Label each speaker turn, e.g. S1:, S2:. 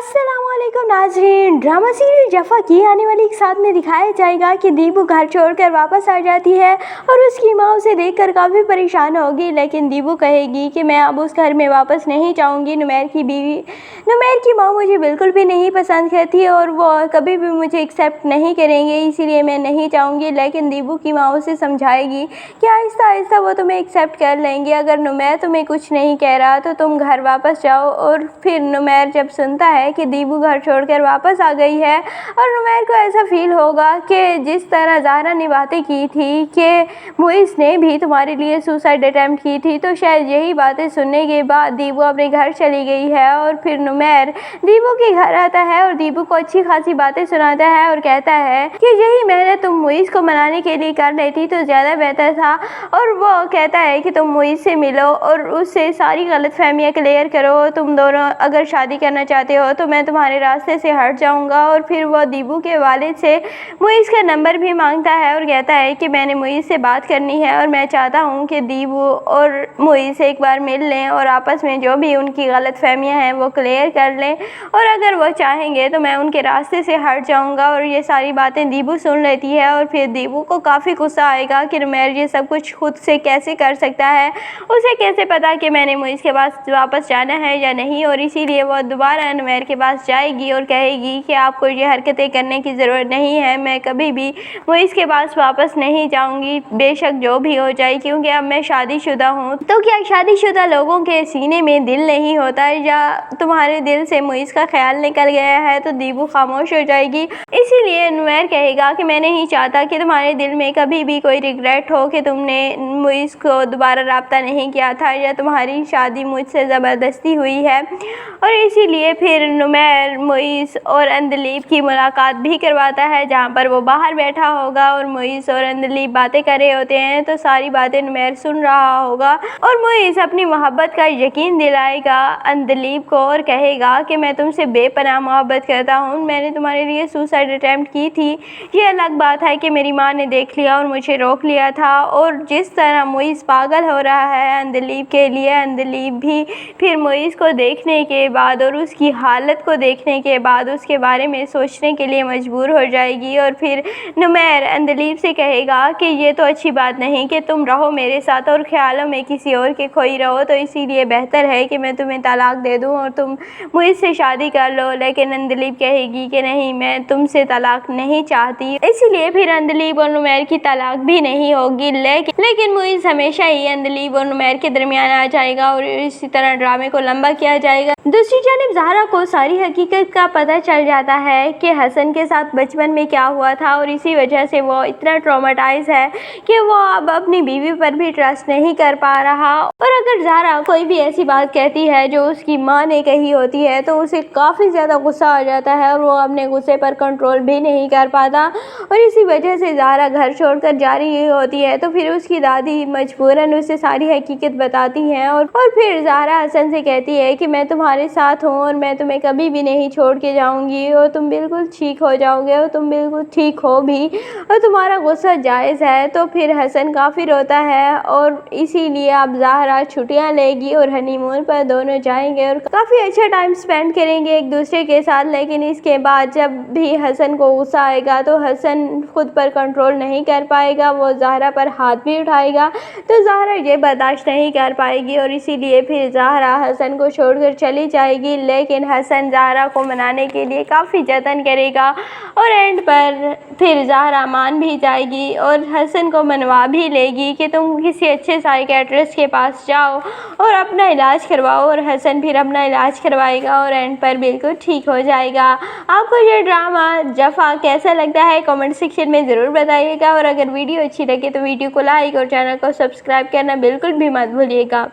S1: अस्सलाम वालेकुम नाज़रीन। ड्रामा सीरियल जफ़ा की आने वाली एक साथ में दिखाया जाएगा कि दीपू घर छोड़कर वापस आ जाती है और उसकी माँ उसे देखकर काफ़ी परेशान होगी, लेकिन दीपू कहेगी कि मैं अब उस घर में वापस नहीं जाऊंगी। नुमैर की माँ मुझे बिल्कुल भी नहीं पसंद करती और वो कभी भी मुझे एक्सेप्ट नहीं करेंगे, इसीलिए मैं नहीं जाऊँगी। लेकिन दीपू की माँ उसे समझाएगी कि आहिस्ता आहिस्ता वो तुम्हें एक्सेप्ट कर लेंगे। अगर नुमैर तुम्हें कुछ नहीं कह रहा तो तुम घर वापस जाओ। और फिर नुमैर जब सुनता है कि दीपू घर छोड़कर वापस आ गई है और नुमैर को ऐसा फील होगा कि जिस तरह ज़ाहरा ने बातें की थी कि मुइज़ ने भी तुम्हारे लिए सुसाइड अटैम्प्ट की थी, तो शायद यही बातें सुनने के बाद दीपू अपने घर चली गई है। और फिर नुमैर दीपू के घर आता है और दीपू को अच्छी खासी बातें सुनाता है और कहता है कि यही मेहनत तुम मुइज़ को मनाने के लिए कर लेती तो ज़्यादा बेहतर था। और वो कहता है कि तुम मुइज़ से मिलो और उससे सारी गलतफहमियाँ क्लियर करो। तुम दोनों अगर शादी करना चाहते हो तो मैं तुम्हारे रास्ते से हट जाऊंगा। और फिर वो दीपू के वालिद से मुइज़ का नंबर भी मांगता है और कहता है कि मैंने मुइज़ से बात करनी है और मैं चाहता हूँ कि दीपू और मुइज़ एक बार मिल लें और आपस में जो भी उनकी गलतफहमियाँ हैं वो क्लियर कर लें, और अगर वो चाहेंगे तो मैं उनके रास्ते से हट जाऊंगा। और ये सारी बातें दीपू सुन लेती है और फिर दीपू को काफ़ी गुस्सा आएगा कि नुमैर ये सब कुछ खुद से कैसे कर सकता है, उसे कैसे पता कि मैंने मुइज़ के पास वापस जाना है या नहीं। और इसीलिए वो दोबारा नुमैर के पास जाएगी और कहेगी कि आपको ये हरकतें करने की ज़रूरत नहीं है, मैं कभी भी मुइज़ के पास वापस नहीं जाऊंगी, बेशक जो भी हो जाए, क्योंकि अब मैं शादीशुदा हूँ। तो क्या शादीशुदा लोगों के सीने में दिल नहीं होता या तुम्हारे दिल से मुइज़ का ख्याल निकल गया है? तो दीपू खामोश हो जाएगी। इसीलिए नुमैर कहेगा कि मैं नहीं चाहता कि तुम्हारे दिल में कभी भी कोई रिग्रेट हो कि तुमने मुइज़ को दोबारा राब्ता नहीं किया था या तुम्हारी शादी मुझसे ज़बरदस्ती हुई है। और इसीलिए फिर नुमैर मुइज़ और अंदलीब की मुलाकात भी करवाता है, जहाँ पर वो बाहर बैठा होगा और मुइज़ और अंदलीब बातें कर रहे होते हैं। तो सारी बातें नुमैर सुन रहा होगा और मुइज़ अपनी मोहब्बत का यकीन दिलाएगा अंदलीब को और कहेगा कि मैं तुमसे बेपनाह मोहब्बत करता हूँ, मैंने तुम्हारे लिए सुसाइड अटैम्प्ट की थी। ये अलग बात है कि मेरी माँ ने देख लिया और मुझे रोक लिया था। और जिस तरह मुइज़ पागल हो रहा है अंदलीब के लिए, अंदलीब भी फिर मुइज़ को देखने के बाद और उसकी हालत को देखने के बाद उसके बारे में सोचने के लिए मजबूर हो जाएगी। और फिर नुमैर अंदलीब से कहेगा कि ये तो अच्छी बात नहीं कि तुम रहो मेरे साथ और ख्यालों में किसी और के खोई रहो, तो इसीलिए बेहतर है कि मैं तुम्हें तलाक दे दूँ और तुम मुइज़ से शादी कर लो। लेकिन अंदलीब कहेगी कि नहीं, मैं तुमसे तलाक नहीं चाहती। इसीलिए फिर अंदलीब और नुमैर की तलाक भी नहीं होगी। लेकिन मुइज़ हमेशा ही अंदलीब और नुमैर के दरमियान आ जाएगा और इसी तरह ड्रामे को लंबा किया जाएगा। दूसरी जानिब ज़ाहरा को सारी हकीकत का पता चल जाता है कि हसन के साथ बचपन में क्या हुआ था और इसी वजह से वो इतना ट्रॉमेटाइज है कि वो अब अपनी बीवी पर भी ट्रस्ट नहीं कर पा रहा। और अगर ज़ाहरा कोई भी ऐसी बात कहती है जो उसकी माँ ने कही होती है तो उसे काफ़ी ज़्यादा गुस्सा आ जाता है और वो अपने गुस्से पर कंट्रोल भी नहीं कर पाता और इसी वजह से ज़ाहरा घर छोड़कर जा रही होती है। तो फिर उसकी दादी मजबूरन उसे सारी हकीकत बताती हैं और फिर ज़ाहरा हसन से कहती है कि मैं तुम्हारे साथ हूँ और मैं तुम्हें कभी भी नहीं छोड़ के जाऊँगी और तुम बिल्कुल ठीक हो जाओगे और तुम बिल्कुल ठीक हो भी और तुम्हारा गुस्सा जायज़ है। तो फिर हसन काफ़ी रोता है और इसीलिए अब ज़ाहरा छुट्टियाँ लेगी और हनीमून पर दोनों जाएंगे और काफ़ी अच्छा टाइम स्पेंड करेंगे एक दूसरे के साथ। लेकिन इसके बाद जब भी हसन को गुस्सा आएगा तो हसन खुद पर कंट्रोल नहीं कर पाएगा, वो ज़ाहरा पर हाथ भी उठाएगा। तो ज़ाहरा ये बर्दाश्त नहीं कर पाएगी और इसीलिए फिर ज़ाहरा हसन को छोड़कर चली जाएगी। लेकिन हसन ज़ाहरा को मनाने के लिए काफ़ी जतन करेगा और एंड पर फिर ज़ाहरा मान भी जाएगी और हसन को मनवा भी लेगी कि तुम किसी अच्छे साइकियाट्रिस्ट के पास जाओ और अपना इलाज करवाओ। और हसन फिर अपना इलाज करवाएगा और एंड पर बिल्कुल ठीक हो जाएगा। आपको ये ड्रामा जफ़ा कैसा लगता है कमेंट सेक्शन में ज़रूर बताइएगा और अगर वीडियो अच्छी लगे तो वीडियो को लाइक और चैनल को सब्सक्राइब करना बिल्कुल भी मत भूलिएगा।